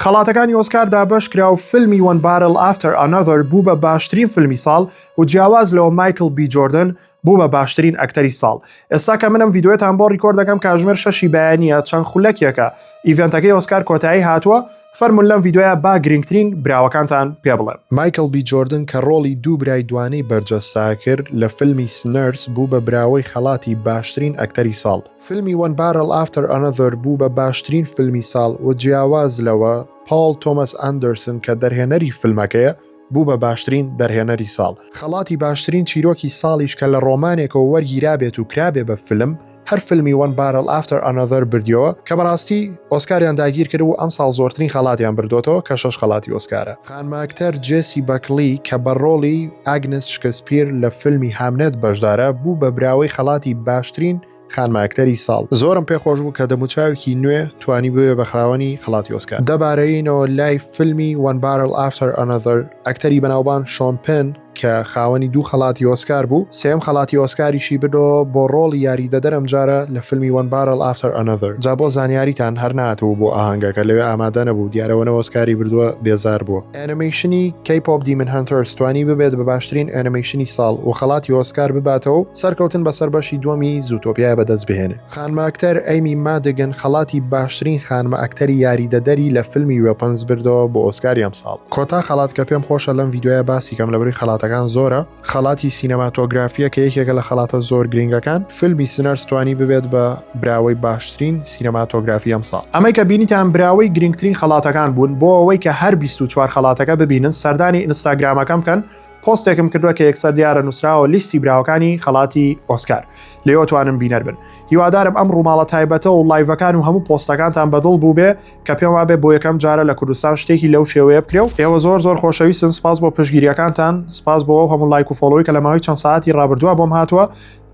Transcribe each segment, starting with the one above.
خەڵاتەکانی ئۆسکار دابەشکرا و فیلمی وان بارل ئافتەر ئەنەذەر بوو بە باشترین فیلمی ساڵ و جیاواز لەوە مایکل بی جۆردن بوو بە باشترین ئەکتەری ساڵ. ئێستا کە منم ڤیدیۆتان بۆ ڕیکۆرد دەکەم کاتژمێر 6 بەیانیە چەند خولەکێکە ئیڤێنتەکەی ئۆسکار کۆتایی هاتووە. فەرمون لەم ڤیدیۆیە با گرنگترین براوەکانتان پێ بڵێم. مایکل بی جۆردن کە ڕۆڵی دوو برای دوانەی بەرجەستا کرد لە فیلمی سنەرس بوو بە براوەی خەڵاتی باشترین ئەکتەری ساڵ. فیلمی وان بارل ئافتەر ئەنەذەر بوو بە باشترین فیلمی ساڵ و جیاواز لەوە پاڵ تۆمەس ئەندەرسن کە دەرهێنەری فیلمەکەیە بوو بە باشترین دەرهێنەری ساڵ. خەڵاتی باشترین چیرۆکی ساڵیش کە لە ڕۆمانێکەوە وەرگیرابێت و کرابێ بە فیلم هەر فیلمی وان بارل ئافتەر ئەنەذەر بردیەوە کە بەڕاستی ئۆسکاریان داگیر کرد و ئەم ساڵ زۆرترین خەڵاتیان بردوتەوە کە 6 خەڵاتی ئۆسکارە. خانماکتەر جێسی بەکلی کە بە ڕۆڵی ئاگنس شکسپیر لە فیلمی هامنێت بەشدارە بوو بە براوەی خەڵاتی باشترین خانماکتەری ساڵ. زۆرم پێخۆش بوو کە دەموچاوێکی نوێ توانی بووێ بە خاوەنی خەڵاتی ئۆسکار. دەبارەیەوە لای فیلمی وان بارل ئافتەر ئەنەذەر ئەکتەری بەناوبان شۆن پێن کە خاوەنی دوو خەڵاتی ئۆسکار بوو سێم خەڵاتی ئۆسکاریشی بدۆ بۆ ڕۆڵی یاریدەدەرم جارە لە فیلمی وان بارل ئافتەر ئەنەذەر. جا بۆ زانیاریتان هەر ناتەوە بۆ ئاهەنگەکە لەوێ ئامادە نەبوو دیارەوەنە ئۆسکاری بردووە بێزار بووە. ئەنیمەیشنی کیپۆپ دیمن هانتەرز توانی ببێت بە باشترین ئەنیمەیشنی ساڵ و خەڵاتی ئۆسکار بباتەوە سەرکەوتن بەسەر بەشی دووەمی زووتۆپیای بەدەست بهێنێ. خانماکتەر ئەیمی مادگن خەڵاتی باشترین خانمە ئەکتەری یاریدەدەری لە فیلمی وێپەنز بردەوە بۆ ئۆسکاری ئەم ساڵ. کۆتا خەڵات کە پێم خۆشە لەم ڤیدیۆیە باسی کەم لەبەری خەڵاتەکان زۆرە. خەڵاتی سینەماتۆگرافیە کە یەکێکە لە خەڵاتە زۆر گرنگەکان فیلمی سنەرس توانی ببێت بە براوەی باشترین سینەماتۆگرافی ئەم ساڵ. ئەمەی کە بینیتان براوەی گرنگترین خەڵاتەکان بوون بۆ ئەوەی کە هەر 24 خەڵاتەکە ببینن سەردانی ئینستاگرامەکەم بکەن. پۆستێکم کردووە کە یەکسەر دیارە نووسراوە لیستی براوەکانی خەڵاتی ئۆسکار لێوە توانن بینەر بن. هیوادارم ئەم ڕووماڵە تایبەتە و لایڤەکان و هەموو پۆستەکانتان بەدڵ بوو بێ کە پێم وابێ بۆ یەکەم جارە لە کوردستان شتێکی لەو شێوەیە بکرێ و ئێوە زۆر خۆشەویستن. سپاس بۆ پشتگیریەکانتان، سپاس بۆ هەموو لایک و فۆلۆوی کە لە ماوەی چەند ساعتی ڕابردووە بۆم هاتووە.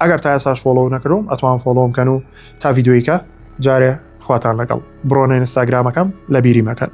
ئەگەر تا ئێساش فۆلۆ نەکردوم ئەتوان فۆلۆم بکەن و تا ڤیدیۆیکە جارێ خواتان لەگەڵ بڕۆنە ئینستاگرامەکەم لە بیری مەکەن.